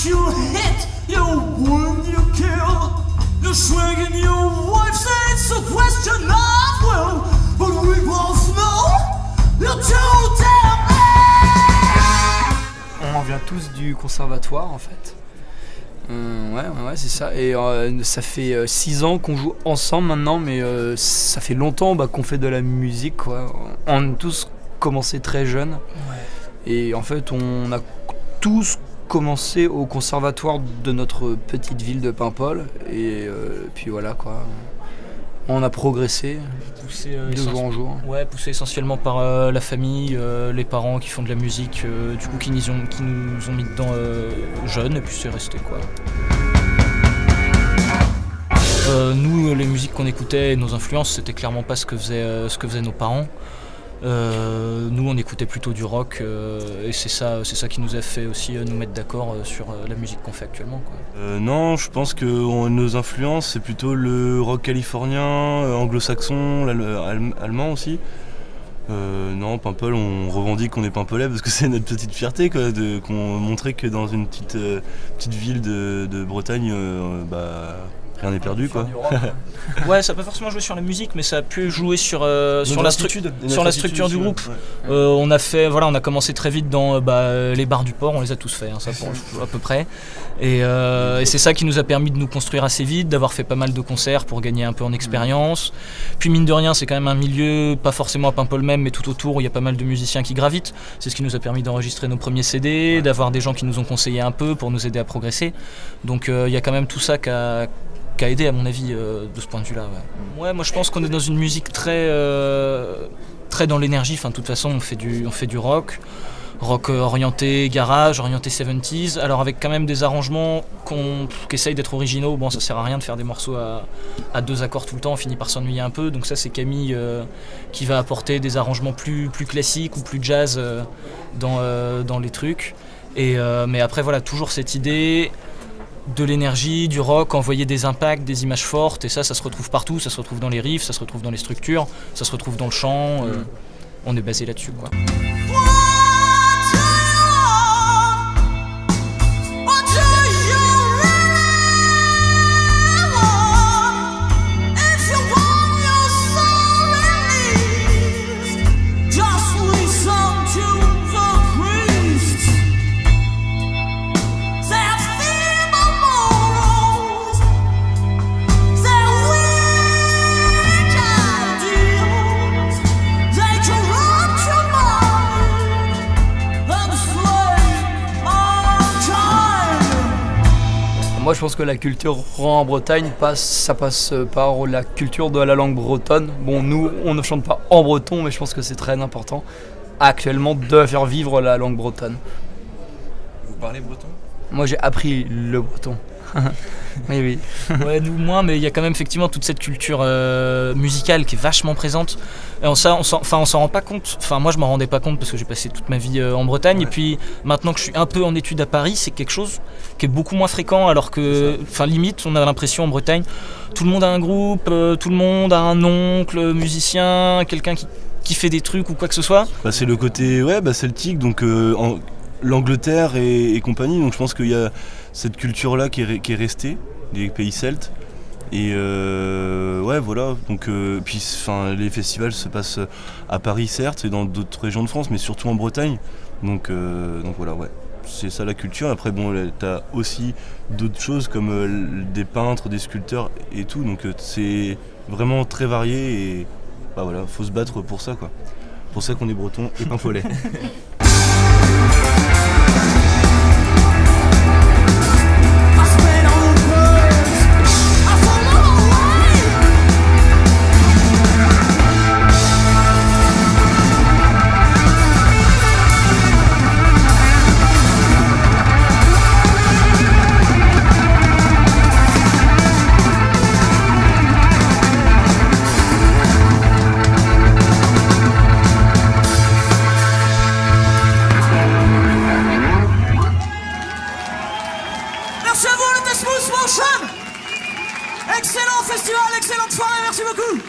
you hit, you wound, you kill. You swing and your wife says it's a question of will. But we both know you're too damn bad. On vient tous du conservatoire en fait. Ouais, c'est ça. Et ça fait 6 ans qu'on joue ensemble maintenant, mais ça fait longtemps qu'on fait de la musique, quoi. On a tous commencé très jeunes. Ouais. Et en fait, on a tous commencé au conservatoire de notre petite ville de Paimpol. Et puis voilà, quoi. On a progressé de jour en jour. Ouais, poussé essentiellement par la famille, les parents qui font de la musique, du coup qui nous ont mis dedans jeunes, et puis c'est resté quoi. Nous, les musiques qu'on écoutait et nos influences, c'était clairement pas ce que faisaient nos parents. Nous, on écoutait plutôt du rock, et c'est ça qui nous a fait aussi nous mettre d'accord sur la musique qu'on fait actuellement, quoi. Non, je pense que nos influences, c'est plutôt le rock californien, anglo-saxon, allemand aussi. Non, Paimpol, on revendique qu'on est Paimpolais parce que c'est notre petite fierté, quoi, qu'on montrait que dans une petite ville de Bretagne, rien n'est perdu, quoi. Ouais, ça n'a pas forcément joué sur la musique, mais ça a pu jouer sur la structure du groupe. Ouais. On a commencé très vite dans les bars du port, on les a tous fait, hein, ça à peu près. Et c'est ça qui nous a permis de nous construire assez vite, d'avoir fait pas mal de concerts pour gagner un peu en expérience. Puis mine de rien, c'est quand même un milieu, pas forcément à Paimpol même, mais tout autour, où il y a pas mal de musiciens qui gravitent. C'est ce qui nous a permis d'enregistrer nos premiers CD, d'avoir des gens qui nous ont conseillé un peu pour nous aider à progresser. Donc il y a quand même tout ça qui a aidé à mon avis de ce point de vue là. Ouais, moi je pense qu'on est dans une musique très dans l'énergie. Enfin, de toute façon on fait du rock orienté garage, orienté 70s, alors avec quand même des arrangements qui essayent d'être originaux. Bon, ça sert à rien de faire des morceaux à 2 accords tout le temps, on finit par s'ennuyer un peu, donc ça c'est Camille qui va apporter des arrangements plus classiques ou plus jazz dans les trucs. Mais après voilà, toujours cette idée de l'énergie, du rock, envoyer des impacts, des images fortes, et ça se retrouve partout, ça se retrouve dans les riffs, ça se retrouve dans les structures, ça se retrouve dans le chant, on est basé là-dessus, quoi. Moi je pense que la culture en Bretagne ça passe par la culture de la langue bretonne. Bon, nous on ne chante pas en breton, mais je pense que c'est très important actuellement de faire vivre la langue bretonne. Vous parlez breton? Moi j'ai appris le breton. Oui. Ouais, nous moins, mais il y a quand même effectivement toute cette culture musicale qui est vachement présente. Et on s'en rend pas compte. Enfin, moi je m'en rendais pas compte parce que j'ai passé toute ma vie en Bretagne. Ouais. Et puis maintenant que je suis un peu en études à Paris, c'est quelque chose qui est beaucoup moins fréquent. Alors que, limite, on a l'impression en Bretagne, tout le monde a un groupe, tout le monde a un oncle musicien, quelqu'un qui fait des trucs ou quoi que ce soit. C'est le côté celtique, donc l'Angleterre et compagnie. Donc je pense qu'il y a cette culture-là qui est restée, des pays celtes. Et voilà. Donc, les festivals se passent à Paris, certes, et dans d'autres régions de France, mais surtout en Bretagne. Donc voilà, ouais. C'est ça la culture. Après, bon, t'as aussi d'autres choses comme des peintres, des sculpteurs et tout. Donc c'est vraiment très varié et voilà, faut se battre pour ça, quoi. Pour ça qu'on est breton et Paimpolais. Merci à vous, le Smooth Motion. Excellent festival, excellente soirée, merci beaucoup.